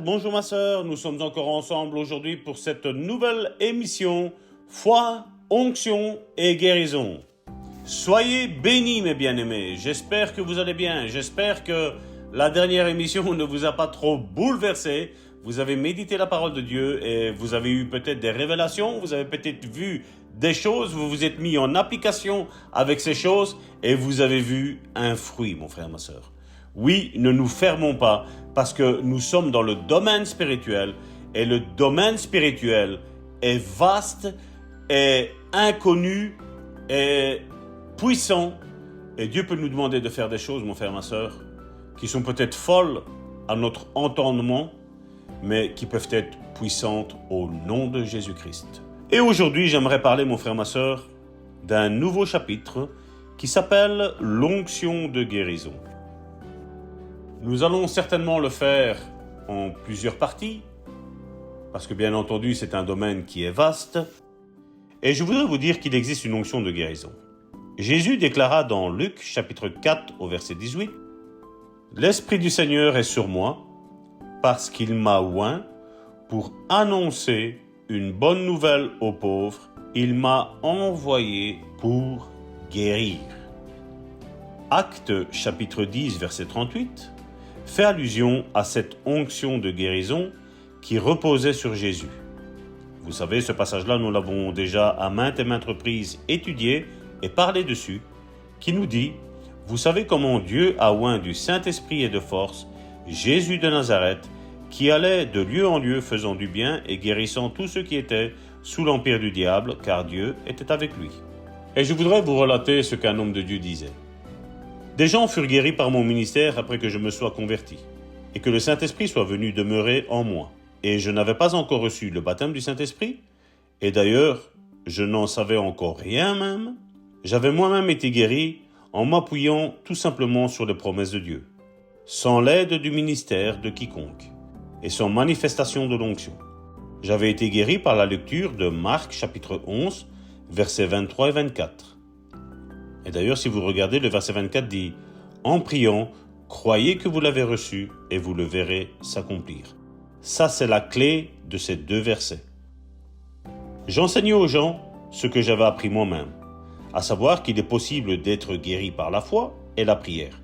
frère, bonjour ma sœur, nous sommes encore ensemble aujourd'hui pour cette nouvelle émission Foi, onction et guérison. Soyez bénis mes bien-aimés, j'espère que vous allez bien, j'espère que la dernière émission ne vous a pas trop bouleversé. Vous avez médité la parole de Dieu et vous avez eu peut-être des révélations, vous avez peut-être vu des choses, vous vous êtes mis en application avec ces choses et vous avez vu un fruit, mon frère, ma sœur. Oui, ne nous fermons pas parce que nous sommes dans le domaine spirituel et le domaine spirituel est vaste, est inconnu, est puissant et Dieu peut nous demander de faire des choses, mon frère, ma sœur, qui sont peut-être folles à notre entendement, mais qui peuvent être puissantes au nom de Jésus-Christ. Et aujourd'hui, j'aimerais parler, mon frère, ma sœur, d'un nouveau chapitre qui s'appelle l'onction de guérison. Nous allons certainement le faire en plusieurs parties, parce que bien entendu, c'est un domaine qui est vaste. Et je voudrais vous dire qu'il existe une onction de guérison. Jésus déclara dans Luc, chapitre 4, au verset 18, « L'Esprit du Seigneur est sur moi, parce qu'il m'a oint pour annoncer une bonne nouvelle aux pauvres. Il m'a envoyé pour guérir. » Actes chapitre 10, verset 38, fait allusion à cette onction de guérison qui reposait sur Jésus. Vous savez, ce passage-là, nous l'avons déjà à maintes et maintes reprises étudié et parlé dessus, qui nous dit « Vous savez comment Dieu a oint du Saint-Esprit et de force Jésus de Nazareth, qui allait de lieu en lieu faisant du bien et guérissant tous ceux qui étaient sous l'empire du diable, car Dieu était avec lui. » Et je voudrais vous relater ce qu'un homme de Dieu disait. Des gens furent guéris par mon ministère après que je me sois converti, et que le Saint-Esprit soit venu demeurer en moi. Et je n'avais pas encore reçu le baptême du Saint-Esprit, et d'ailleurs, je n'en savais encore rien même. J'avais moi-même été guéri en m'appuyant tout simplement sur les promesses de Dieu, sans l'aide du ministère de quiconque, et sans manifestation de l'onction. J'avais été guéri par la lecture de Marc chapitre 11, versets 23 et 24. Et d'ailleurs, si vous regardez, le verset 24 dit « En priant, croyez que vous l'avez reçu et vous le verrez s'accomplir. » Ça, c'est la clé de ces deux versets. J'enseignais aux gens ce que j'avais appris moi-même, à savoir qu'il est possible d'être guéri par la foi et la prière.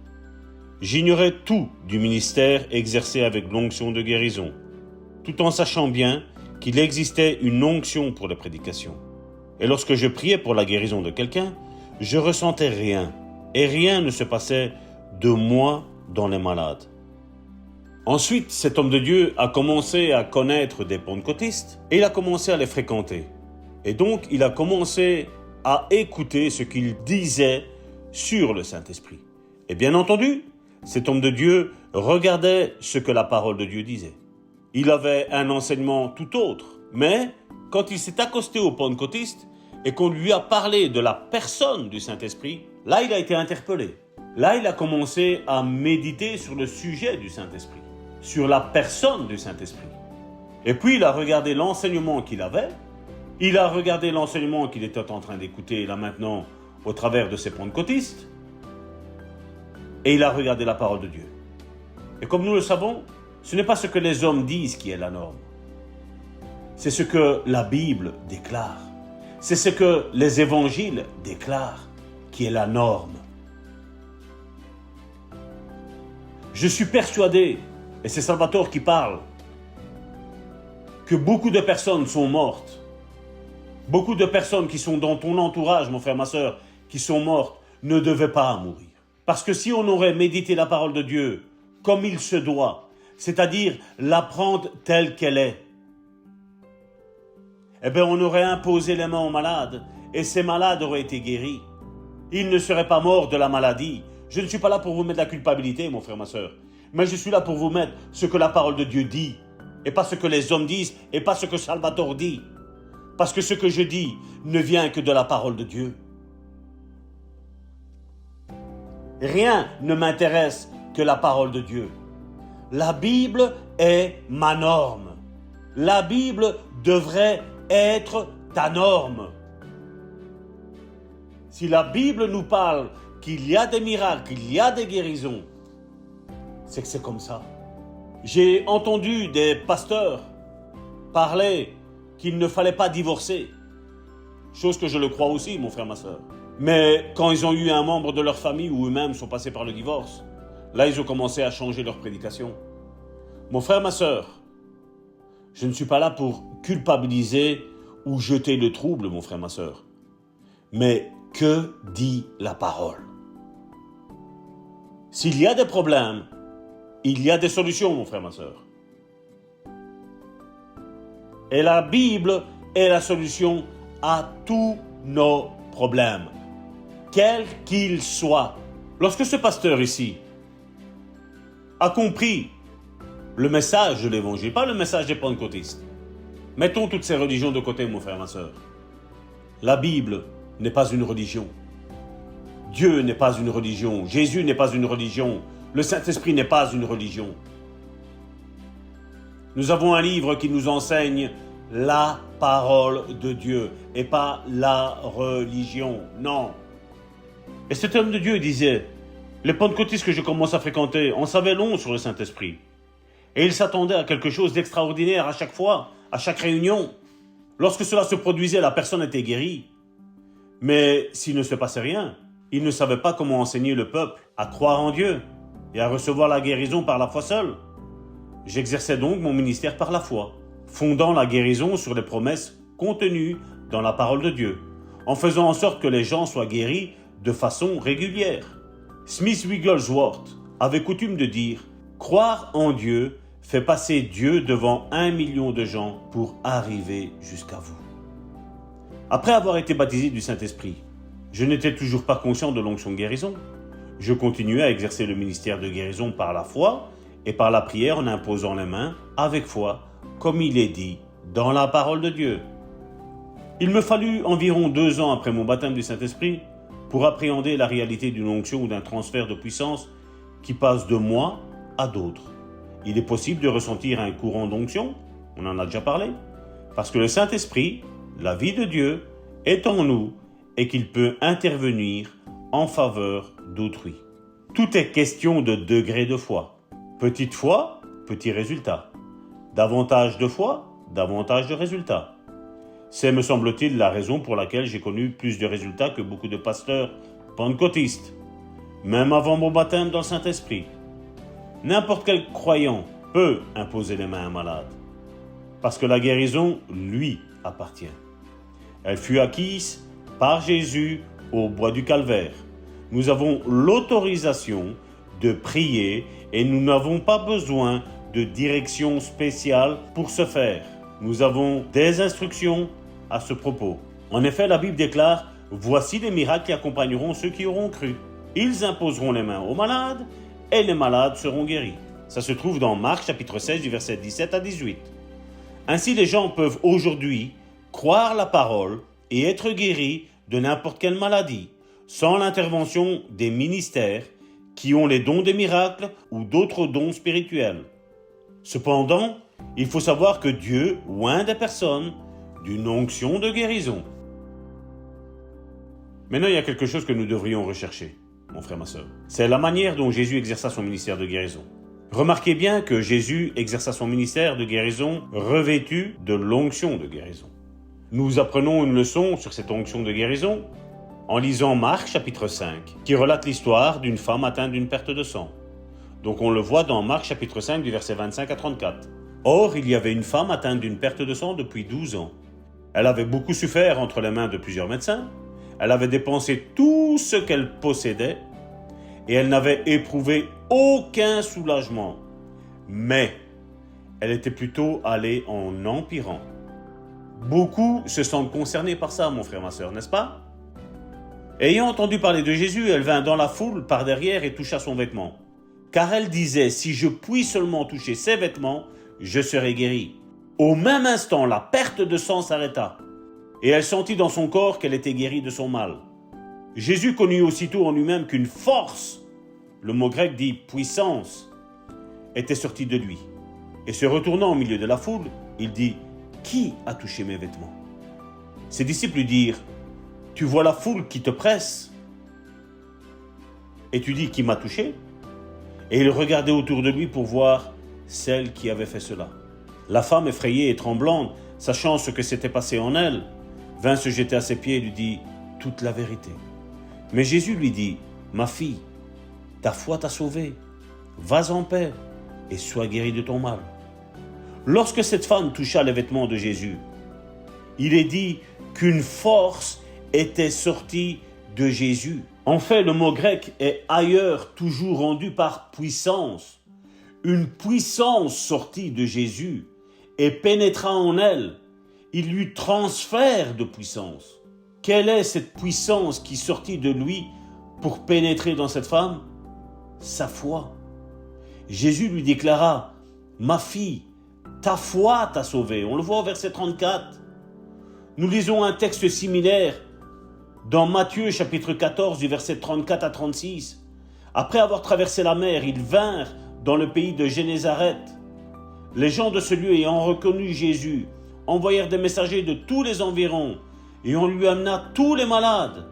J'ignorais tout du ministère exercé avec l'onction de guérison, tout en sachant bien qu'il existait une onction pour la prédication. Et lorsque je priais pour la guérison de quelqu'un, je ressentais rien, et rien ne se passait de moi dans les malades. Ensuite, cet homme de Dieu a commencé à connaître des pentecôtistes, et il a commencé à les fréquenter. Et donc, il a commencé à écouter ce qu'ils disaient sur le Saint-Esprit. Et bien entendu, cet homme de Dieu regardait ce que la parole de Dieu disait. Il avait un enseignement tout autre, mais quand il s'est accosté aux pentecôtistes et qu'on lui a parlé de la personne du Saint-Esprit, là il a été interpellé. Là il a commencé à méditer sur le sujet du Saint-Esprit, sur la personne du Saint-Esprit. Et puis il a regardé l'enseignement qu'il avait, il a regardé l'enseignement qu'il était en train d'écouter là maintenant au travers de ses pentecôtistes, et il a regardé la parole de Dieu. Et comme nous le savons, ce n'est pas ce que les hommes disent qui est la norme. C'est ce que la Bible déclare. C'est ce que les évangiles déclarent qui est la norme. Je suis persuadé, et c'est Salvatore qui parle, que beaucoup de personnes sont mortes. Beaucoup de personnes qui sont dans ton entourage, mon frère, ma sœur, qui sont mortes, ne devaient pas mourir. Parce que si on aurait médité la parole de Dieu comme il se doit, c'est-à-dire l'apprendre telle qu'elle est, eh bien on aurait imposé les mains aux malades et ces malades auraient été guéris. Ils ne seraient pas morts de la maladie. Je ne suis pas là pour vous mettre la culpabilité, mon frère, ma sœur, mais je suis là pour vous mettre ce que la parole de Dieu dit et pas ce que les hommes disent et pas ce que Salvatore dit. Parce que ce que je dis ne vient que de la parole de Dieu. Rien ne m'intéresse que la parole de Dieu. La Bible est ma norme. La Bible devrait être ta norme. Si la Bible nous parle qu'il y a des miracles, qu'il y a des guérisons, c'est que c'est comme ça. J'ai entendu des pasteurs parler qu'il ne fallait pas divorcer. Chose que je le crois aussi, mon frère, ma soeur. Mais quand ils ont eu un membre de leur famille ou eux-mêmes sont passés par le divorce, là, ils ont commencé à changer leur prédication. Mon frère, ma soeur, je ne suis pas là pour culpabiliser ou jeter le trouble, mon frère, ma soeur. Mais que dit la parole? S'il y a des problèmes, il y a des solutions, mon frère, ma soeur. Et la Bible est la solution à tous nos problèmes, quels qu'ils soient. Lorsque ce pasteur ici a compris le message de l'évangile, pas le message des pentecôtistes, mettons toutes ces religions de côté, mon frère, ma soeur. La Bible n'est pas une religion. Dieu n'est pas une religion. Jésus n'est pas une religion. Le Saint-Esprit n'est pas une religion. Nous avons un livre qui nous enseigne la parole de Dieu et pas la religion. Non. Et cet homme de Dieu disait, les pentecôtistes que je commence à fréquenter en savaient long sur le Saint-Esprit. Et ils s'attendaient à quelque chose d'extraordinaire à chaque fois, à chaque réunion. Lorsque cela se produisait, la personne était guérie. Mais s'il ne se passait rien, ils ne savaient pas comment enseigner le peuple à croire en Dieu et à recevoir la guérison par la foi seule. J'exerçais donc mon ministère par la foi, fondant la guérison sur les promesses contenues dans la parole de Dieu, en faisant en sorte que les gens soient guéris de façon régulière. Smith Wigglesworth avait coutume de dire « Croire en Dieu fait passer Dieu devant 1 million de gens pour arriver jusqu'à vous. » Après avoir été baptisé du Saint-Esprit, je n'étais toujours pas conscient de l'onction de guérison. Je continuais à exercer le ministère de guérison par la foi et par la prière en imposant les mains avec foi, comme il est dit dans la parole de Dieu. Il me fallut environ 2 ans après mon baptême du Saint-Esprit pour appréhender la réalité d'une onction ou d'un transfert de puissance qui passe de moi à d'autres. Il est possible de ressentir un courant d'onction, on en a déjà parlé, parce que le Saint-Esprit, la vie de Dieu, est en nous et qu'il peut intervenir en faveur d'autrui. Tout est question de degré de foi. Petite foi, petit résultat. Davantage de foi, davantage de résultats. C'est, me semble-t-il, la raison pour laquelle j'ai connu plus de résultats que beaucoup de pasteurs pentecôtistes, même avant mon baptême dans le Saint-Esprit. N'importe quel croyant peut imposer les mains à un malade, parce que la guérison lui appartient. Elle fut acquise par Jésus au bois du Calvaire. Nous avons l'autorisation de prier et nous n'avons pas besoin de direction spéciale pour ce faire. Nous avons des instructions à ce propos. En effet, la Bible déclare « Voici les miracles qui accompagneront ceux qui auront cru. Ils imposeront les mains aux malades et les malades seront guéris. » Ça se trouve dans Marc chapitre 16 du verset 17 à 18. Ainsi, les gens peuvent aujourd'hui croire la parole et être guéris de n'importe quelle maladie, sans l'intervention des ministères qui ont les dons des miracles ou d'autres dons spirituels. Cependant, il faut savoir que Dieu oint des personnes d'une onction de guérison. Maintenant, il y a quelque chose que nous devrions rechercher, mon frère, ma soeur. C'est la manière dont Jésus exerça son ministère de guérison. Remarquez bien que Jésus exerça son ministère de guérison revêtu de l'onction de guérison. Nous apprenons une leçon sur cette onction de guérison en lisant Marc chapitre 5, qui relate l'histoire d'une femme atteinte d'une perte de sang. Donc on le voit dans Marc chapitre 5 du verset 25 à 34. Or, il y avait une femme atteinte d'une perte de sang depuis 12 ans. Elle avait beaucoup souffert entre les mains de plusieurs médecins. Elle avait dépensé tout ce qu'elle possédait et elle n'avait éprouvé aucun soulagement. Mais elle était plutôt allée en empirant. Beaucoup se sentent concernés par ça, mon frère, ma soeur, n'est-ce pas? Ayant entendu parler de Jésus, elle vint dans la foule par derrière et toucha son vêtement. Car elle disait, si je puis seulement toucher ses vêtements, je serai guérie. Au même instant, la perte de sang s'arrêta, et elle sentit dans son corps qu'elle était guérie de son mal. Jésus connut aussitôt en lui-même qu'une force, le mot grec dit puissance, était sortie de lui. Et se retournant au milieu de la foule, il dit, qui a touché mes vêtements? Ses disciples lui dirent, tu vois la foule qui te presse, et tu dis, qui m'a touché? Et il regardait autour de lui pour voir celle qui avait fait cela. La femme, effrayée et tremblante, sachant ce que s'était passé en elle, vint se jeter à ses pieds et lui dit toute la vérité. Mais Jésus lui dit, « Ma fille, ta foi t'a sauvée, vas en paix et sois guérie de ton mal. » Lorsque cette femme toucha les vêtements de Jésus, il est dit qu'une force était sortie de Jésus. En fait, le mot grec est ailleurs toujours rendu par puissance. Une puissance sortie de Jésus et pénétra en elle. Il lui transfère de puissance. Quelle est cette puissance qui sortit de lui pour pénétrer dans cette femme? Sa foi. Jésus lui déclara, « Ma fille, ta foi t'a sauvée. » On le voit au verset 34. Nous lisons un texte similaire dans Matthieu chapitre 14 du verset 34 à 36. Après avoir traversé la mer, ils vinrent dans le pays de Génézareth. Les gens de ce lieu ayant reconnu Jésus envoyèrent des messagers de tous les environs et on lui amena tous les malades.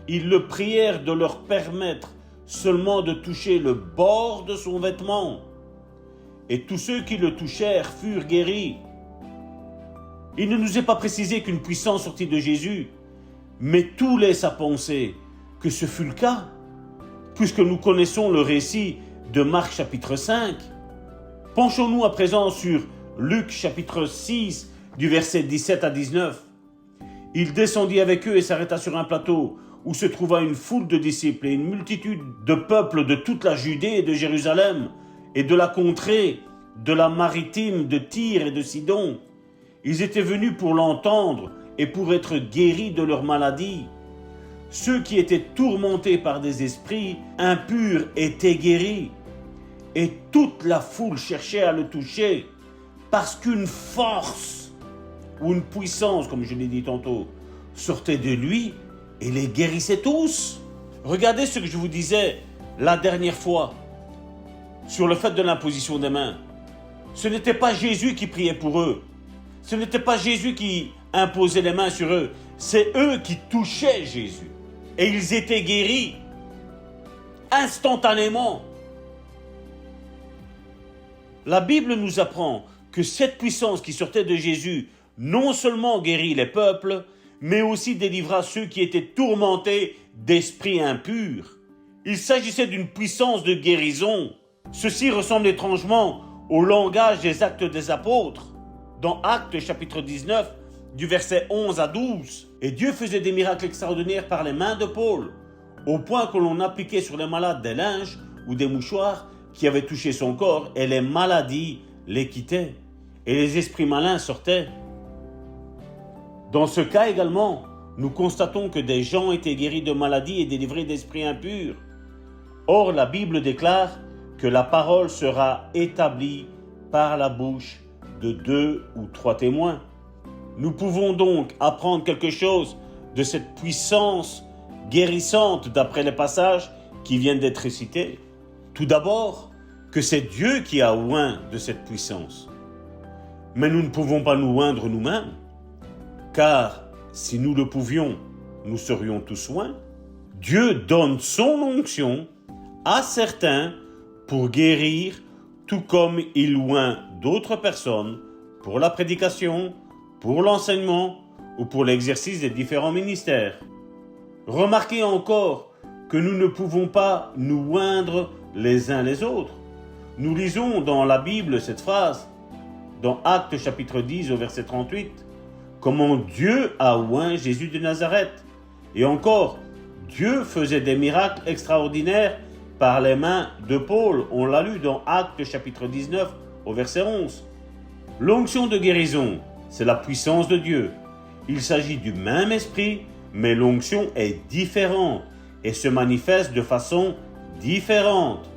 Ils le prièrent de leur permettre seulement de toucher le bord de son vêtement. Et tous ceux qui le touchèrent furent guéris. Il ne nous est pas précisé qu'une puissance sortit de Jésus, mais tout laisse à penser que ce fut le cas, puisque nous connaissons le récit de Marc chapitre 5. Penchons-nous à présent sur Luc chapitre 6 du verset 17 à 19. Il descendit avec eux et s'arrêta sur un plateau où se trouva une foule de disciples et une multitude de peuples de toute la Judée et de Jérusalem et de la contrée, de la maritime, de Tyr et de Sidon. Ils étaient venus pour l'entendre et pour être guéris de leur maladie. Ceux qui étaient tourmentés par des esprits impurs étaient guéris. Et toute la foule cherchait à le toucher parce qu'une force ou une puissance, comme je l'ai dit tantôt, sortait de lui et les guérissait tous. Regardez ce que je vous disais la dernière fois sur le fait de l'imposition des mains. Ce n'était pas Jésus qui priait pour eux. Ce n'était pas Jésus qui imposait les mains sur eux. C'est eux qui touchaient Jésus. Et ils étaient guéris instantanément. La Bible nous apprend que cette puissance qui sortait de Jésus non seulement guérit les peuples, mais aussi délivra ceux qui étaient tourmentés d'esprits impurs. Il s'agissait d'une puissance de guérison. Ceci ressemble étrangement au langage des Actes des Apôtres, dans Actes chapitre 19, du verset 11 à 12. Et Dieu faisait des miracles extraordinaires par les mains de Paul, au point que l'on appliquait sur les malades des linges ou des mouchoirs qui avaient touché son corps, et les maladies les quittaient, et les esprits malins sortaient. Dans ce cas également, nous constatons que des gens étaient guéris de maladies et délivrés d'esprits impurs. Or, la Bible déclare que la parole sera établie par la bouche de 2 ou 3 témoins. Nous pouvons donc apprendre quelque chose de cette puissance guérissante d'après les passages qui viennent d'être cités. Tout d'abord, que c'est Dieu qui a oint de cette puissance. Mais nous ne pouvons pas nous oindre nous-mêmes, car si nous le pouvions, nous serions tous oints. Dieu donne son onction à certains pour guérir, tout comme il oint d'autres personnes pour la prédication, pour l'enseignement ou pour l'exercice des différents ministères. Remarquez encore que nous ne pouvons pas nous oindre les uns les autres. Nous lisons dans la Bible cette phrase, dans Actes chapitre 10 au verset 38, comment Dieu a oint Jésus de Nazareth. Et encore, Dieu faisait des miracles extraordinaires par les mains de Paul. On l'a lu dans Actes chapitre 19 au verset 11. L'onction de guérison, c'est la puissance de Dieu. Il s'agit du même esprit, mais l'onction est différente et se manifeste de façon différente.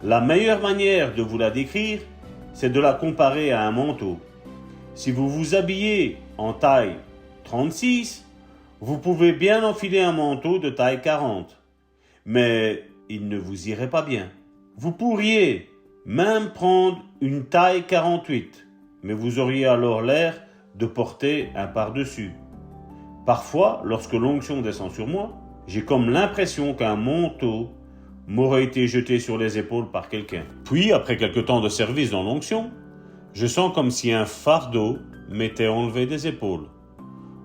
La meilleure manière de vous la décrire, c'est de la comparer à un manteau. Si vous vous habillez en taille 36, vous pouvez bien enfiler un manteau de taille 40, mais il ne vous irait pas bien. Vous pourriez même prendre une taille 48, mais vous auriez alors l'air de porter un par-dessus. Parfois, lorsque l'onction descend sur moi, j'ai comme l'impression qu'un manteau m'aurait été jeté sur les épaules par quelqu'un. Puis, après quelque temps de service dans l'onction, je sens comme si un fardeau m'était enlevé des épaules.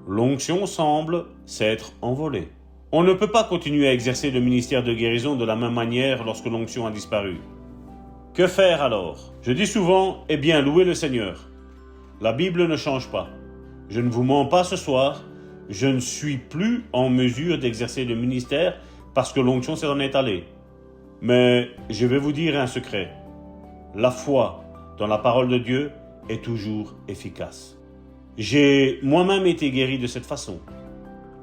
L'onction semble s'être envolée. On ne peut pas continuer à exercer le ministère de guérison de la même manière lorsque l'onction a disparu. Que faire alors? Je dis souvent, eh bien, louez le Seigneur. La Bible ne change pas. Je ne vous mens pas ce soir, je ne suis plus en mesure d'exercer le ministère parce que l'onction s'en est allée. Mais je vais vous dire un secret. La foi dans la parole de Dieu est toujours efficace. J'ai moi-même été guéri de cette façon.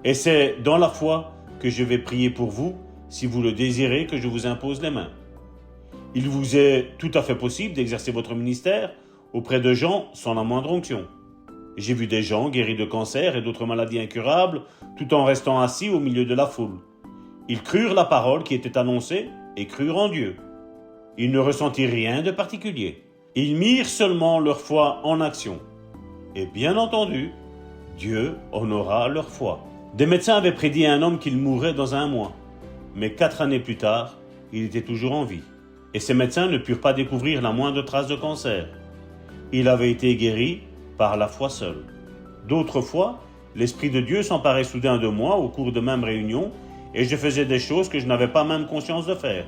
Et c'est dans la foi que je vais prier pour vous, si vous le désirez, que je vous impose les mains. Il vous est tout à fait possible d'exercer votre ministère auprès de gens sans la moindre onction. J'ai vu des gens guéris de cancer et d'autres maladies incurables, tout en restant assis au milieu de la foule. Ils crurent la parole qui était annoncée et crurent en Dieu. Ils ne ressentirent rien de particulier. Ils mirent seulement leur foi en action. Et bien entendu, Dieu honora leur foi. Des médecins avaient prédit à un homme qu'il mourrait dans 1 mois. Mais 4 années plus tard, il était toujours en vie. Et ces médecins ne purent pas découvrir la moindre trace de cancer. Il avait été guéri par la foi seule. D'autres fois, l'Esprit de Dieu s'emparait soudain de moi au cours de même réunion et je faisais des choses que je n'avais pas même conscience de faire.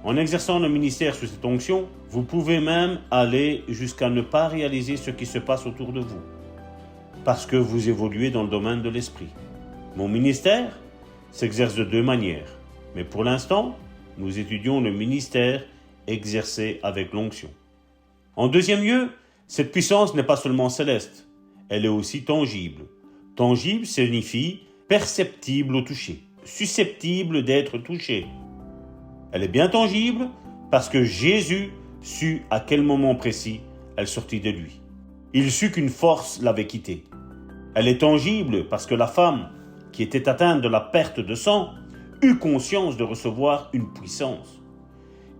En exerçant le ministère sous cette onction, vous pouvez même aller jusqu'à ne pas réaliser ce qui se passe autour de vous, parce que vous évoluez dans le domaine de l'esprit. Mon ministère s'exerce de 2 manières, mais pour l'instant, nous étudions le ministère exercé avec l'onction. En deuxième lieu, cette puissance n'est pas seulement céleste, elle est aussi tangible. Tangible signifie perceptible au toucher, susceptible d'être touché. Elle est bien tangible parce que Jésus sut à quel moment précis elle sortit de lui. Il sut qu'une force l'avait quitté. Elle est tangible parce que la femme qui était atteinte de la perte de sang eut conscience de recevoir une puissance.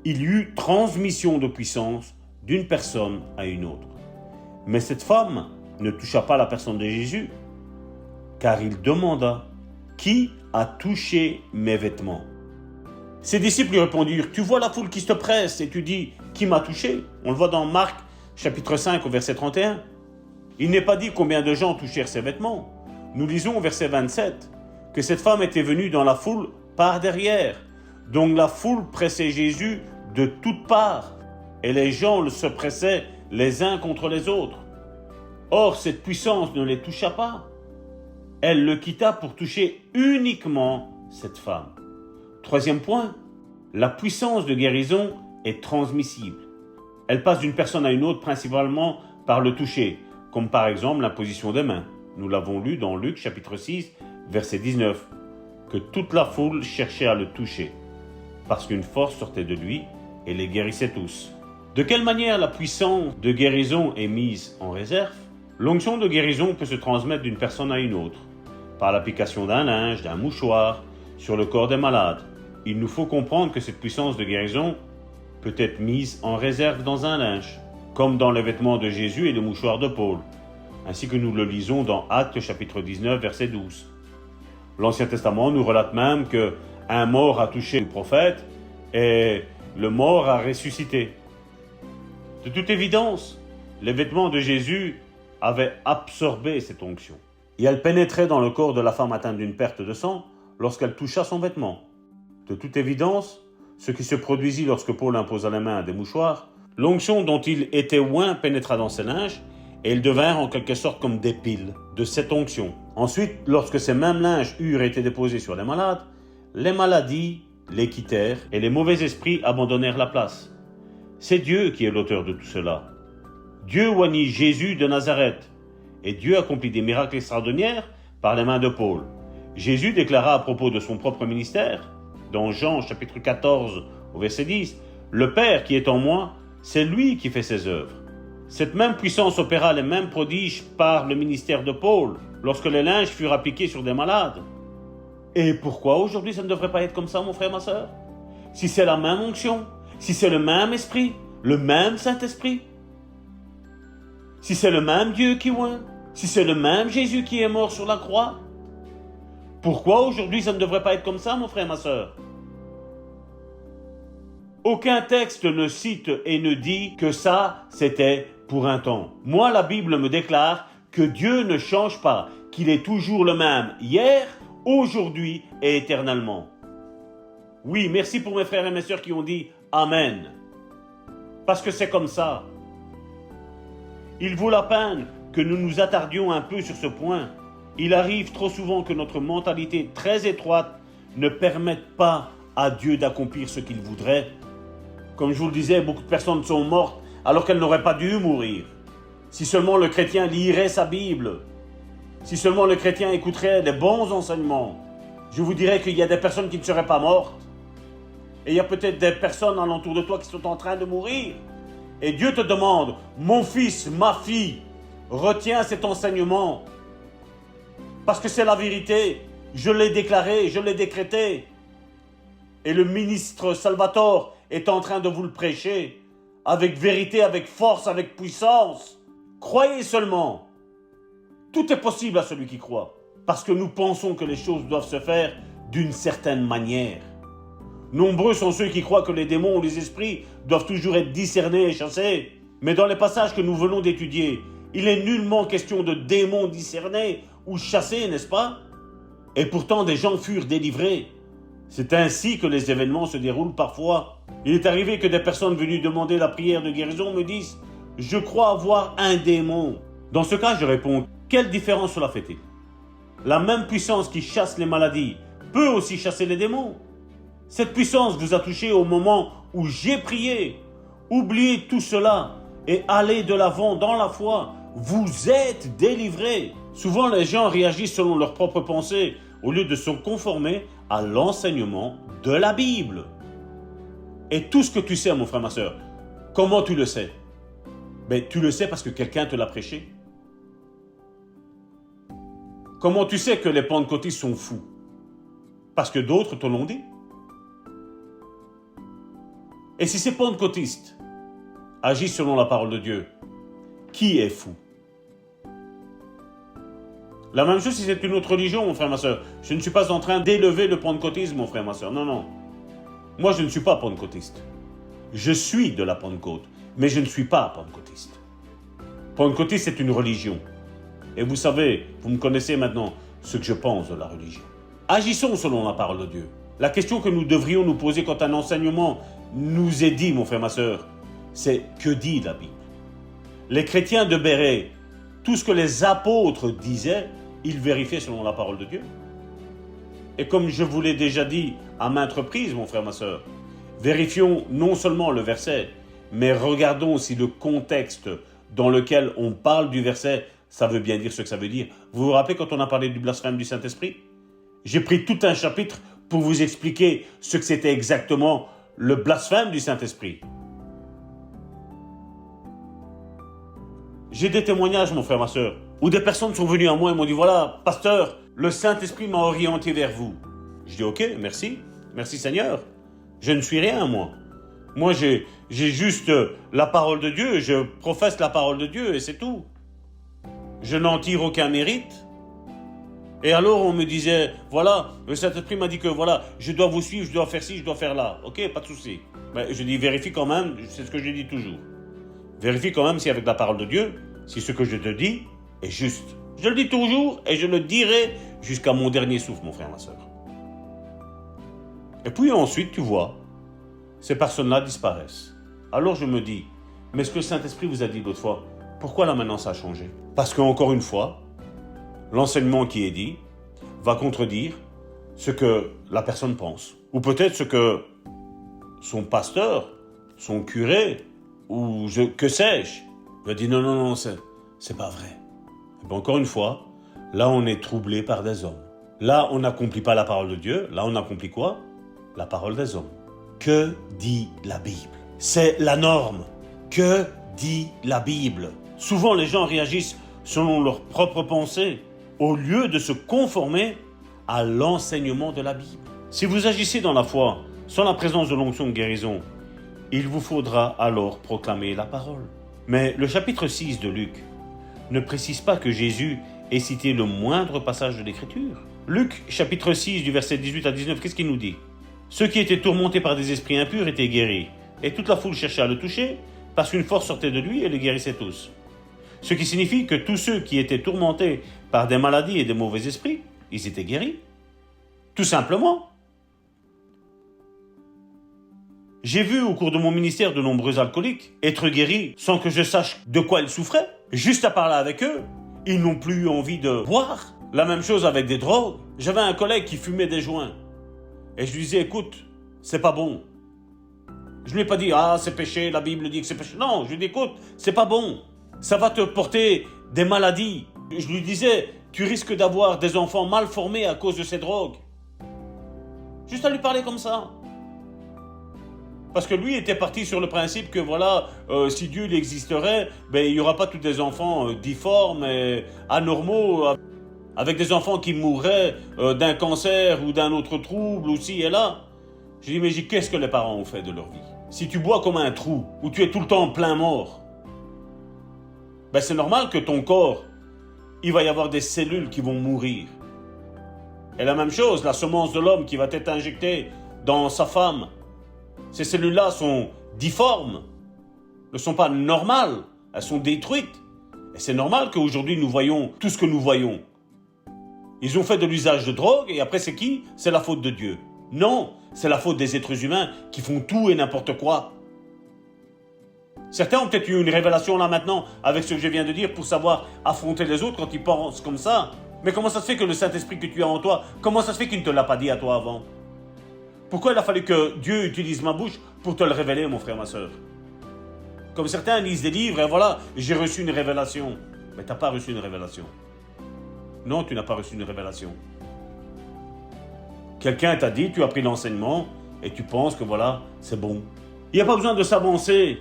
Il y eut transmission de puissance d'une personne à une autre. Mais cette femme ne toucha pas la personne de Jésus, car il demanda « Qui a touché mes vêtements ?» Ses disciples lui répondirent « Tu vois la foule qui se presse et tu dis « Qui m'a touché ?» On le voit dans Marc, chapitre 5, au verset 31. Il n'est pas dit combien de gens touchèrent ses vêtements. Nous lisons au verset 27 que cette femme était venue dans la foule par derrière. Donc la foule pressait Jésus de toutes parts et les gens se pressaient les uns contre les autres. Or, cette puissance ne les toucha pas. Elle le quitta pour toucher uniquement cette femme. Troisième point, la puissance de guérison est transmissible. Elle passe d'une personne à une autre principalement par le toucher, comme par exemple l'imposition des mains. Nous l'avons lu dans Luc chapitre 6, verset 19, que toute la foule cherchait à le toucher, parce qu'une force sortait de lui et les guérissait tous. De quelle manière la puissance de guérison est mise en réserve? L'onction de guérison peut se transmettre d'une personne à une autre, par l'application d'un linge, d'un mouchoir, sur le corps des malades. Il nous faut comprendre que cette puissance de guérison peut être mise en réserve dans un linge, comme dans les vêtements de Jésus et le mouchoir de Paul, ainsi que nous le lisons dans Actes chapitre 19, verset 12. L'Ancien Testament nous relate même qu'un mort a touché le prophète et le mort a ressuscité. De toute évidence, les vêtements de Jésus avaient absorbé cette onction. Et elle pénétrait dans le corps de la femme atteinte d'une perte de sang lorsqu'elle toucha son vêtement. De toute évidence, ce qui se produisit lorsque Paul imposa les mains à des mouchoirs, l'onction dont il était oint pénétra dans ses linges et ils devinrent en quelque sorte comme des piles de cette onction. Ensuite, lorsque ces mêmes linges eurent été déposés sur les malades, les maladies les quittèrent et les mauvais esprits abandonnèrent la place. C'est Dieu qui est l'auteur de tout cela. Dieu oignit Jésus de Nazareth et Dieu accomplit des miracles extraordinaires par les mains de Paul. Jésus déclara à propos de son propre ministère, dans Jean chapitre 14 au verset 10, « Le Père qui est en moi, c'est lui qui fait ses œuvres. » Cette même puissance opéra les mêmes prodiges par le ministère de Paul, lorsque les linges furent appliqués sur des malades. Et pourquoi aujourd'hui ça ne devrait pas être comme ça, mon frère, ma sœur? Si c'est la même onction, si c'est le même esprit, le même Saint-Esprit, si c'est le même Dieu qui oint, si c'est le même Jésus qui est mort sur la croix, pourquoi aujourd'hui ça ne devrait pas être comme ça, mon frère, ma sœur? Aucun texte ne cite et ne dit que ça, c'était pour un temps. Moi, la Bible me déclare que Dieu ne change pas, qu'il est toujours le même hier, aujourd'hui et éternellement. Oui, merci pour mes frères et mes sœurs qui ont dit Amen. Parce que c'est comme ça. Il vaut la peine que nous nous attardions un peu sur ce point. Il arrive trop souvent que notre mentalité très étroite ne permette pas à Dieu d'accomplir ce qu'il voudrait. Comme je vous le disais, beaucoup de personnes sont mortes alors qu'elles n'auraient pas dû mourir. Si seulement le chrétien lirait sa Bible, si seulement le chrétien écouterait les bons enseignements, je vous dirais qu'il y a des personnes qui ne seraient pas mortes. Et il y a peut-être des personnes alentour de toi qui sont en train de mourir. Et Dieu te demande, mon fils, ma fille, retiens cet enseignement. Parce que c'est la vérité. Je l'ai déclaré, je l'ai décrété. Et le ministre Salvatore est en train de vous le prêcher. Avec vérité, avec force, avec puissance. Croyez seulement. Tout est possible à celui qui croit. Parce que nous pensons que les choses doivent se faire d'une certaine manière. Nombreux sont ceux qui croient que les démons ou les esprits doivent toujours être discernés et chassés. Mais dans les passages que nous venons d'étudier, il est nullement question de démons discernés ou chassés, n'est-ce pas? Et pourtant, des gens furent délivrés. C'est ainsi que les événements se déroulent parfois. Il est arrivé que des personnes venues demander la prière de guérison me disent « Je crois avoir un démon ». Dans ce cas, je réponds « Quelle différence cela fait-il » La même puissance qui chasse les maladies peut aussi chasser les démons. Cette puissance vous a touché au moment où j'ai prié. Oubliez tout cela et allez de l'avant dans la foi. Vous êtes délivrés. Souvent, les gens réagissent selon leurs propres pensées au lieu de se conformer à l'enseignement de la Bible. Et tout ce que tu sais, mon frère, ma soeur, comment tu le sais? Tu le sais parce que quelqu'un te l'a prêché. Comment tu sais que les pentecôtistes sont fous? Parce que d'autres te l'ont dit. Et si ces pentecôtistes agissent selon la parole de Dieu, qui est fou? La même chose si c'est une autre religion, mon frère, ma soeur. Je ne suis pas en train d'élever le pentecôtisme, mon frère, ma soeur. Non, non. Moi, je ne suis pas pentecôtiste. Je suis de la Pentecôte, mais je ne suis pas pentecôtiste. Pentecôtiste, c'est une religion. Et vous savez, vous me connaissez maintenant, ce que je pense de la religion. Agissons selon la parole de Dieu. La question que nous devrions nous poser quand un enseignement nous est dit, mon frère, ma soeur, c'est que dit la Bible? Les chrétiens de Béret, tout ce que les apôtres disaient, ils vérifiaient selon la parole de Dieu. Et comme je vous l'ai déjà dit à maintes reprises, mon frère, ma soeur, vérifions non seulement le verset, mais regardons si le contexte dans lequel on parle du verset, ça veut bien dire ce que ça veut dire. Vous vous rappelez quand on a parlé du blasphème du Saint-Esprit? J'ai pris tout un chapitre pour vous expliquer ce que c'était exactement le blasphème du Saint-Esprit. J'ai des témoignages, mon frère, ma soeur, où des personnes sont venues à moi et m'ont dit, voilà, pasteur, le Saint-Esprit m'a orienté vers vous. Je dis, ok, merci, merci Seigneur. Je ne suis rien, moi. Moi, j'ai juste la parole de Dieu, je professe la parole de Dieu et c'est tout. Je n'en tire aucun mérite. Et alors, on me disait, voilà, le Saint-Esprit m'a dit que, voilà, je dois vous suivre, je dois faire ci, je dois faire là. Ok, pas de souci. Mais je dis, vérifie quand même, c'est ce que je dis toujours. Vérifie quand même si avec la parole de Dieu, si ce que je te dis est juste. Je le dis toujours et je le dirai jusqu'à mon dernier souffle, mon frère, ma soeur. Et puis ensuite, tu vois, ces personnes-là disparaissent. Alors je me dis, mais ce que le Saint-Esprit vous a dit l'autre fois, pourquoi là maintenant ça a changé? Parce qu'encore une fois, l'enseignement qui est dit va contredire ce que la personne pense. Ou peut-être ce que son pasteur, son curé, ou que sais-je, va dire non, non, non, c'est pas vrai. Et bien encore une fois, là on est troublé par des hommes. Là on n'accomplit pas la parole de Dieu, là on accomplit quoi? La parole des hommes. Que dit la Bible? C'est la norme. Que dit la Bible? Souvent les gens réagissent selon leurs propres pensées, au lieu de se conformer à l'enseignement de la Bible. Si vous agissez dans la foi, sans la présence de l'onction de guérison, il vous faudra alors proclamer la parole. Mais le chapitre 6 de Luc ne précise pas que Jésus ait cité le moindre passage de l'Écriture. Luc, chapitre 6, du verset 18 à 19, qu'est-ce qu'il nous dit? Ceux qui étaient tourmentés par des esprits impurs étaient guéris, et toute la foule cherchait à le toucher, parce qu'une force sortait de lui et les guérissait tous. Ce qui signifie que tous ceux qui étaient tourmentés par des maladies et des mauvais esprits, ils étaient guéris. Tout simplement. J'ai vu au cours de mon ministère de nombreux alcooliques être guéris sans que je sache de quoi ils souffraient. Juste à parler avec eux, ils n'ont plus eu envie de boire. La même chose avec des drogues. J'avais un collègue qui fumait des joints. Et je lui disais, écoute, c'est pas bon. Je ne lui ai pas dit, ah, c'est péché, la Bible dit que c'est péché. Non, je lui ai dit, écoute, c'est pas bon. Ça va te porter des maladies. Je lui disais, tu risques d'avoir des enfants mal formés à cause de ces drogues. Juste à lui parler comme ça. Parce que lui était parti sur le principe que voilà, si Dieu il existerait, ben, il n'y aura pas tous des enfants difformes et anormaux, avec des enfants qui mourraient d'un cancer ou d'un autre trouble, ou ci et là. Je dis, mais qu'est-ce que les parents ont fait de leur vie? Si tu bois comme un trou, ou tu es tout le temps en plein mort, ben c'est normal que ton corps, il va y avoir des cellules qui vont mourir. Et la même chose, la semence de l'homme qui va être injectée dans sa femme, ces cellules-là sont difformes, ne sont pas normales, elles sont détruites. Et c'est normal qu'aujourd'hui nous voyons tout ce que nous voyons. Ils ont fait de l'usage de drogue et après c'est qui? C'est la faute de Dieu. Non, c'est la faute des êtres humains qui font tout et n'importe quoi. Certains ont peut-être eu une révélation là maintenant avec ce que je viens de dire pour savoir affronter les autres quand ils pensent comme ça. Mais comment ça se fait que le Saint-Esprit que tu as en toi, comment ça se fait qu'il ne te l'a pas dit à toi avant? Pourquoi il a fallu que Dieu utilise ma bouche pour te le révéler, mon frère, ma soeur? Comme certains lisent des livres et voilà, j'ai reçu une révélation. Mais tu n'as pas reçu une révélation. Non, tu n'as pas reçu une révélation. Quelqu'un t'a dit, tu as pris l'enseignement et tu penses que voilà, c'est bon. Il n'y a pas besoin de s'avancer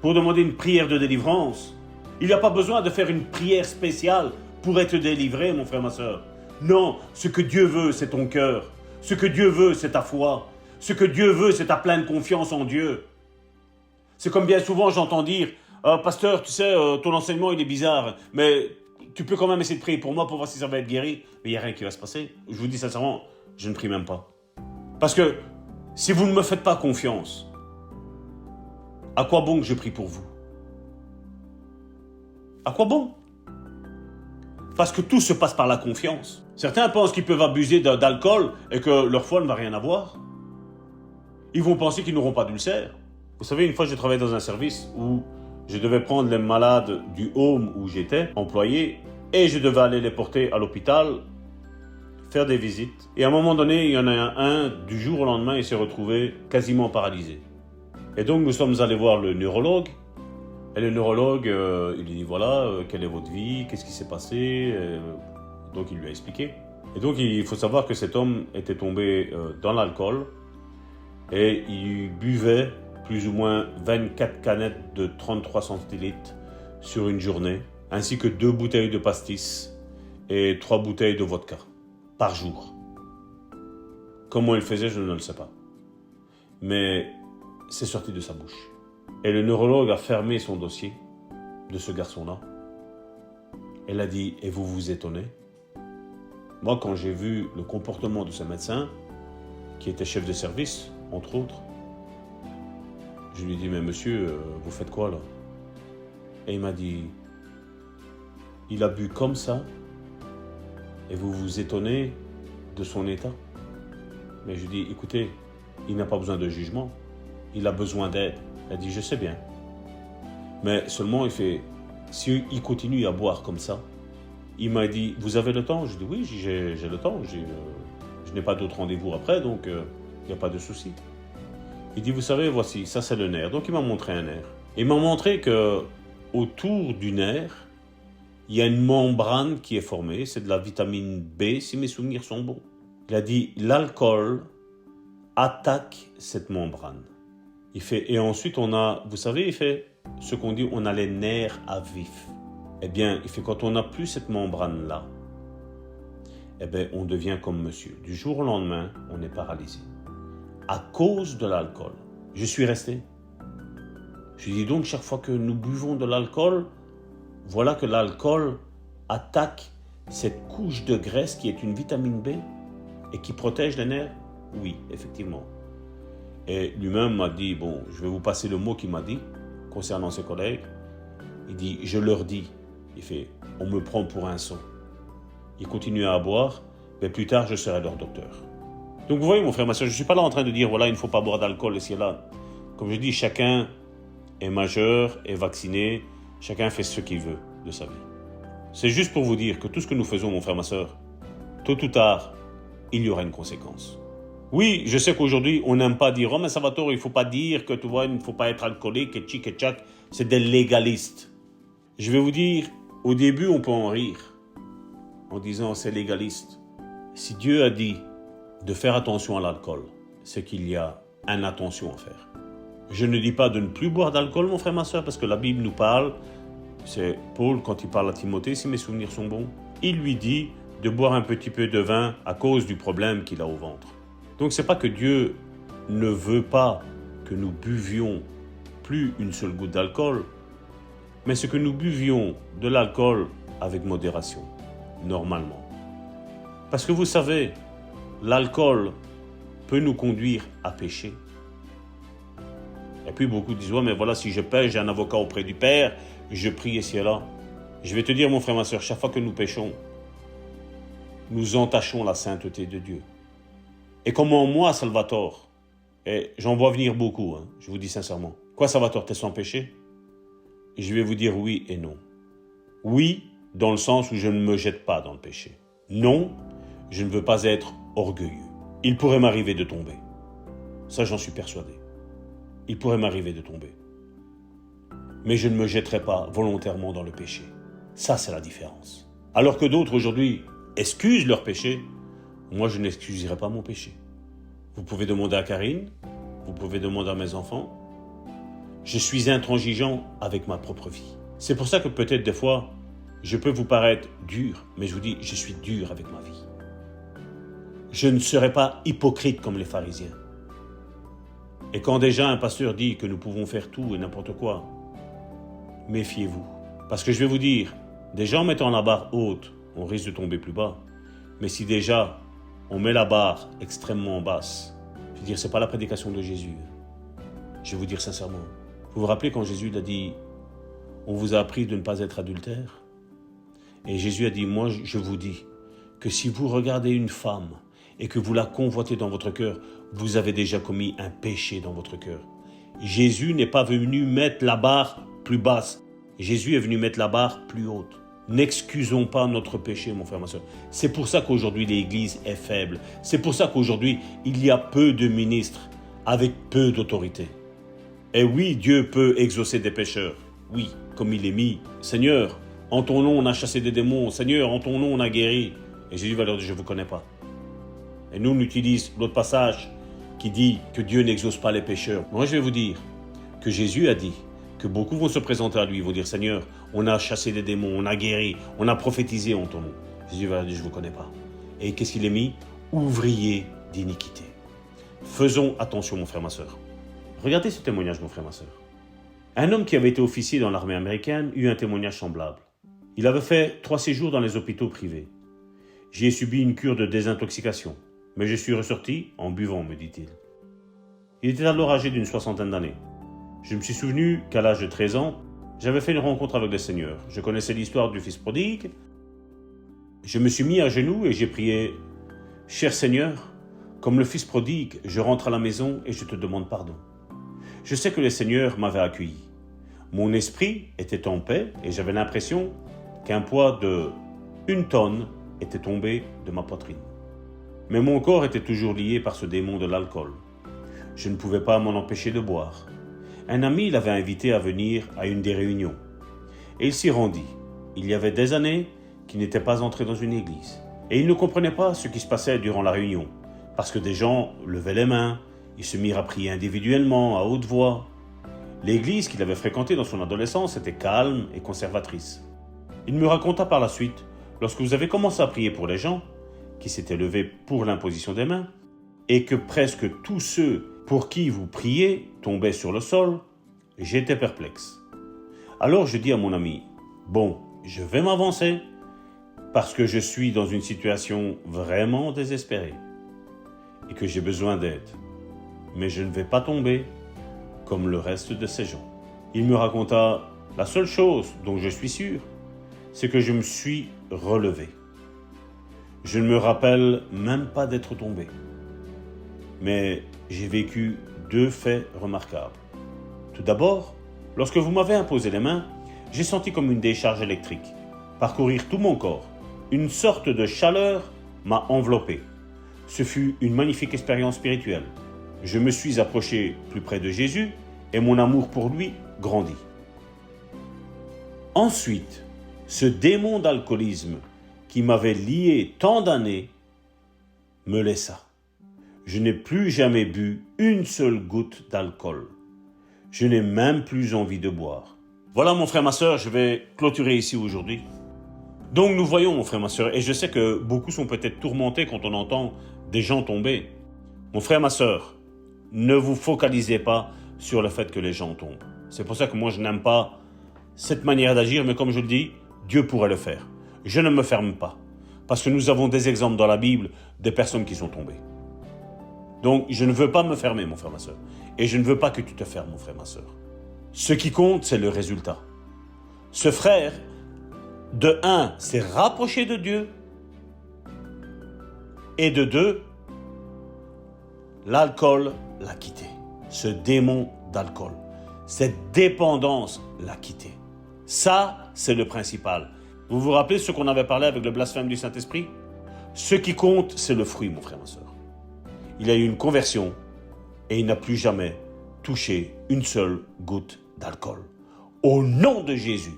pour demander une prière de délivrance. Il n'y a pas besoin de faire une prière spéciale pour être délivré, mon frère, ma soeur. Non, ce que Dieu veut, c'est ton cœur. Ce que Dieu veut, c'est ta foi. Ce que Dieu veut, c'est ta pleine confiance en Dieu. C'est comme bien souvent j'entends dire, pasteur, tu sais, ton enseignement il est bizarre, mais tu peux quand même essayer de prier pour moi pour voir si ça va être guéri. Mais il n'y a rien qui va se passer. Je vous dis sincèrement, je ne prie même pas. Parce que si vous ne me faites pas confiance, à quoi bon que je prie pour vous? À quoi bon? Parce que tout se passe par la confiance. Certains pensent qu'ils peuvent abuser d'alcool et que leur foi ne va rien avoir. Ils vont penser qu'ils n'auront pas d'ulcère. Vous savez, une fois, j'ai travaillé dans un service où je devais prendre les malades du home où j'étais employé et je devais aller les porter à l'hôpital, faire des visites. Et à un moment donné, il y en a un, du jour au lendemain, il s'est retrouvé quasiment paralysé. Et donc, nous sommes allés voir le neurologue. Et le neurologue, il lui dit, voilà, quelle est votre vie, qu'est-ce qui s'est passé? Donc, il lui a expliqué. Et donc, il faut savoir que cet homme était tombé dans l'alcool et il buvait plus ou moins 24 canettes de 33 centilitres sur une journée, ainsi que 2 bouteilles de pastis et 3 bouteilles de vodka par jour. Comment il faisait, je ne le sais pas. Mais c'est sorti de sa bouche. Et le neurologue a fermé son dossier de ce garçon-là. Elle a dit, et vous vous étonnez? Moi, quand j'ai vu le comportement de ce médecin, qui était chef de service, entre autres, je lui ai dit, mais monsieur, vous faites quoi là? Et il m'a dit, il a bu comme ça, et vous vous étonnez de son état? Mais je lui ai dit, écoutez, il n'a pas besoin de jugement, il a besoin d'aide. Elle a dit, je sais bien. Mais seulement, il fait, si il continue à boire comme ça, il m'a dit, vous avez le temps? Je dis, oui, j'ai le temps, je n'ai pas d'autres rendez-vous après, donc il n'y a pas de souci. Il dit, vous savez, voici, ça c'est le nerf. Donc il m'a montré un nerf. Il m'a montré que autour du nerf, il y a une membrane qui est formée, c'est de la vitamine B, si mes souvenirs sont bons. Il a dit, l'alcool attaque cette membrane. Il fait, et ensuite on a, vous savez, il fait ce qu'on dit, on a les nerfs à vif. Eh bien, il fait, quand on n'a plus cette membrane-là, eh bien, on devient comme monsieur. Du jour au lendemain, on est paralysé. À cause de l'alcool. Je suis resté. Je dis donc, chaque fois que nous buvons de l'alcool, voilà que l'alcool attaque cette couche de graisse qui est une vitamine B et qui protège les nerfs. Oui, effectivement. Et lui-même m'a dit, bon, je vais vous passer le mot qu'il m'a dit concernant ses collègues. Il dit, je leur dis. Il fait, on me prend pour un sot. Il continue à boire, mais plus tard, je serai leur docteur. Donc vous voyez, mon frère, ma soeur, je ne suis pas là en train de dire, voilà, il ne faut pas boire d'alcool ici et là. Comme je dis, chacun est majeur, est vacciné, chacun fait ce qu'il veut de sa vie. C'est juste pour vous dire que tout ce que nous faisons, mon frère, ma soeur, tôt ou tard, il y aura une conséquence. Oui, je sais qu'aujourd'hui, on n'aime pas dire « Oh, mais Salvatore, il ne faut pas dire que, tu vois, il ne faut pas être alcoolique, et tchic et tchac. » C'est des légalistes. Je vais vous dire, au début, on peut en rire, en disant « c'est légaliste ». Si Dieu a dit de faire attention à l'alcool, c'est qu'il y a une attention à faire. Je ne dis pas de ne plus boire d'alcool, mon frère, ma soeur, parce que la Bible nous parle, c'est Paul, quand il parle à Timothée, si mes souvenirs sont bons, il lui dit de boire un petit peu de vin à cause du problème qu'il a au ventre. Donc c'est pas que Dieu ne veut pas que nous buvions plus une seule goutte d'alcool, mais c'est que nous buvions de l'alcool avec modération, normalement. Parce que vous savez, l'alcool peut nous conduire à pécher. Et puis beaucoup disent, ouais, mais voilà, si je pêche, j'ai un avocat auprès du Père, je prie ici et là. Je vais te dire, mon frère, ma soeur, chaque fois que nous péchons, nous entachons la sainteté de Dieu. Et comment moi, Salvatore, et j'en vois venir beaucoup, je vous dis sincèrement, quoi Salvatore, t'es sans péché? Et je vais vous dire oui et non. Oui, dans le sens où je ne me jette pas dans le péché. Non, je ne veux pas être orgueilleux. Il pourrait m'arriver de tomber. Ça, j'en suis persuadé. Il pourrait m'arriver de tomber. Mais je ne me jetterai pas volontairement dans le péché. Ça, c'est la différence. Alors que d'autres aujourd'hui excusent leur péché, moi, je n'excuserai pas mon péché. Vous pouvez demander à Karine, vous pouvez demander à mes enfants. Je suis intransigeant avec ma propre vie. C'est pour ça que peut-être des fois, je peux vous paraître dur, mais je vous dis, je suis dur avec ma vie. Je ne serai pas hypocrite comme les pharisiens. Et quand déjà un pasteur dit que nous pouvons faire tout et n'importe quoi, méfiez-vous. Parce que je vais vous dire, déjà en mettant la barre haute, on risque de tomber plus bas. Mais si déjà on met la barre extrêmement basse, je veux dire, c'est pas la prédication de Jésus. Je vais vous dire sincèrement. Vous vous rappelez quand Jésus a dit, on vous a appris de ne pas être adultère? Et Jésus a dit, moi je vous dis que si vous regardez une femme et que vous la convoitez dans votre cœur, vous avez déjà commis un péché dans votre cœur. Jésus n'est pas venu mettre la barre plus basse. Jésus est venu mettre la barre plus haute. N'excusons pas notre péché, mon frère, ma soeur. C'est pour ça qu'aujourd'hui l'Église est faible. C'est pour ça qu'aujourd'hui il y a peu de ministres avec peu d'autorité. Et oui, Dieu peut exaucer des pécheurs. Oui, comme il est mis. Seigneur, en ton nom on a chassé des démons. Seigneur, en ton nom on a guéri. Et Jésus va leur dire, je ne vous connais pas. Et nous, on utilise l'autre passage qui dit que Dieu n'exauce pas les pécheurs. Moi, je vais vous dire que Jésus a dit que beaucoup vont se présenter à lui, vont dire, Seigneur, on a chassé des démons, on a guéri, on a prophétisé en ton nom. Jésus va leur dire, je ne vous connais pas. Et qu'est-ce qu'il est mis? Ouvrier d'iniquité. Faisons attention, mon frère, ma soeur. Regardez ce témoignage, mon frère, ma soeur. Un homme qui avait été officier dans l'armée américaine eut un témoignage semblable. Il avait fait 3 séjours dans les hôpitaux privés. J'y ai subi une cure de désintoxication, mais je suis ressorti en buvant, me dit-il. Il était alors âgé d'une 60aine d'années. Je me suis souvenu qu'à l'âge de 13 ans, j'avais fait une rencontre avec le Seigneur. Je connaissais l'histoire du fils prodigue. Je me suis mis à genoux et j'ai prié « Cher Seigneur, comme le fils prodigue, je rentre à la maison et je te demande pardon. » Je sais que le Seigneur m'avait accueilli. Mon esprit était en paix et j'avais l'impression qu'un poids de 1 tonne était tombé de ma poitrine. Mais mon corps était toujours lié par ce démon de l'alcool. Je ne pouvais pas m'en empêcher de boire. Un ami l'avait invité à venir à une des réunions. Et il s'y rendit. Il y avait des années qu'il n'était pas entré dans une église. Et il ne comprenait pas ce qui se passait durant la réunion. Parce que des gens levaient les mains, ils se mirent à prier individuellement, à haute voix. L'église qu'il avait fréquentée dans son adolescence était calme et conservatrice. Il me raconta par la suite, lorsque vous avez commencé à prier pour les gens, qui s'étaient levés pour l'imposition des mains, et que presque tous ceux pour qui vous priez tombaient sur le sol, j'étais perplexe. Alors je dis à mon ami, bon, je vais m'avancer, parce que je suis dans une situation vraiment désespérée. et que j'ai besoin d'aide. Mais je ne vais pas tomber comme le reste de ces gens. Il me raconta la seule chose dont je suis sûr, c'est que je me suis relevé. Je ne me rappelle même pas d'être tombé. Mais j'ai vécu 2 faits remarquables. Tout d'abord, lorsque vous m'avez imposé les mains, j'ai senti comme une décharge électrique parcourir tout mon corps. Une sorte de chaleur m'a enveloppé. Ce fut une magnifique expérience spirituelle. Je me suis approché plus près de Jésus et mon amour pour lui grandit. Ensuite, ce démon d'alcoolisme qui m'avait lié tant d'années me laissa. Je n'ai plus jamais bu une seule goutte d'alcool. Je n'ai même plus envie de boire. Voilà mon frère, ma sœur, je vais clôturer ici aujourd'hui. Donc nous voyons mon frère, ma sœur, et je sais que beaucoup sont peut-être tourmentés quand on entend des gens tomber. Mon frère, ma sœur, ne vous focalisez pas sur le fait que les gens tombent. C'est pour ça que moi je n'aime pas cette manière d'agir, mais comme je le dis, Dieu pourrait le faire. Je ne me ferme pas, parce que nous avons des exemples dans la Bible de personnes qui sont tombées. Donc je ne veux pas me fermer, mon frère, ma sœur, et je ne veux pas que tu te fermes, mon frère, ma sœur. Ce qui compte, c'est le résultat. Ce frère, de 1, s'est rapproché de Dieu, et de 2, l'alcool l'a quitté. Ce démon d'alcool, cette dépendance l'a quitté. Ça, c'est le principal. Vous vous rappelez ce qu'on avait parlé avec le blasphème du Saint-Esprit? Ce qui compte, c'est le fruit, mon frère, ma sœur. Il a eu une conversion et il n'a plus jamais touché une seule goutte d'alcool. Au nom de Jésus,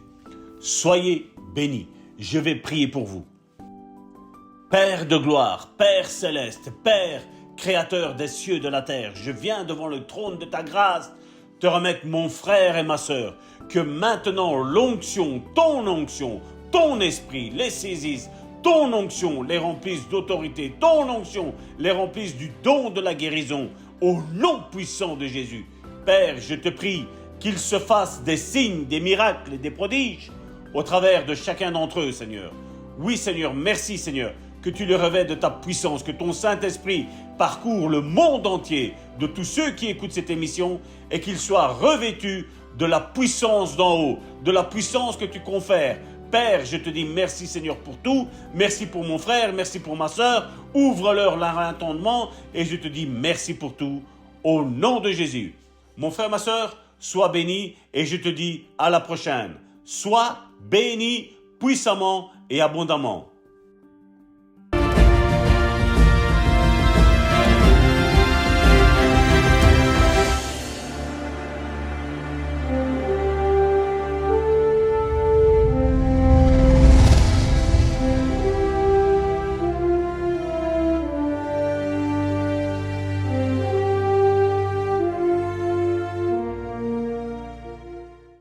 soyez bénis. Je vais prier pour vous. Père de gloire, Père céleste, Père créateur des cieux et de la terre, je viens devant le trône de ta grâce te remettre mon frère et ma sœur, que maintenant l'onction, ton esprit les saisisse, ton onction les remplisse d'autorité, ton onction les remplisse du don de la guérison, au nom puissant de Jésus. Père, je te prie qu'il se fasse des signes, des miracles et des prodiges au travers de chacun d'entre eux, Seigneur. Oui, Seigneur, merci, Seigneur, que tu le revêts de ta puissance, que ton Saint-Esprit parcourt le monde entier de tous ceux qui écoutent cette émission et qu'il soit revêtu de la puissance d'en haut, de la puissance que tu confères. Père, je te dis merci, Seigneur, pour tout. Merci pour mon frère, merci pour ma sœur. Ouvre-leur l'entendement et je te dis merci pour tout. Au nom de Jésus. Mon frère, ma sœur, sois béni et je te dis à la prochaine. Sois béni puissamment et abondamment.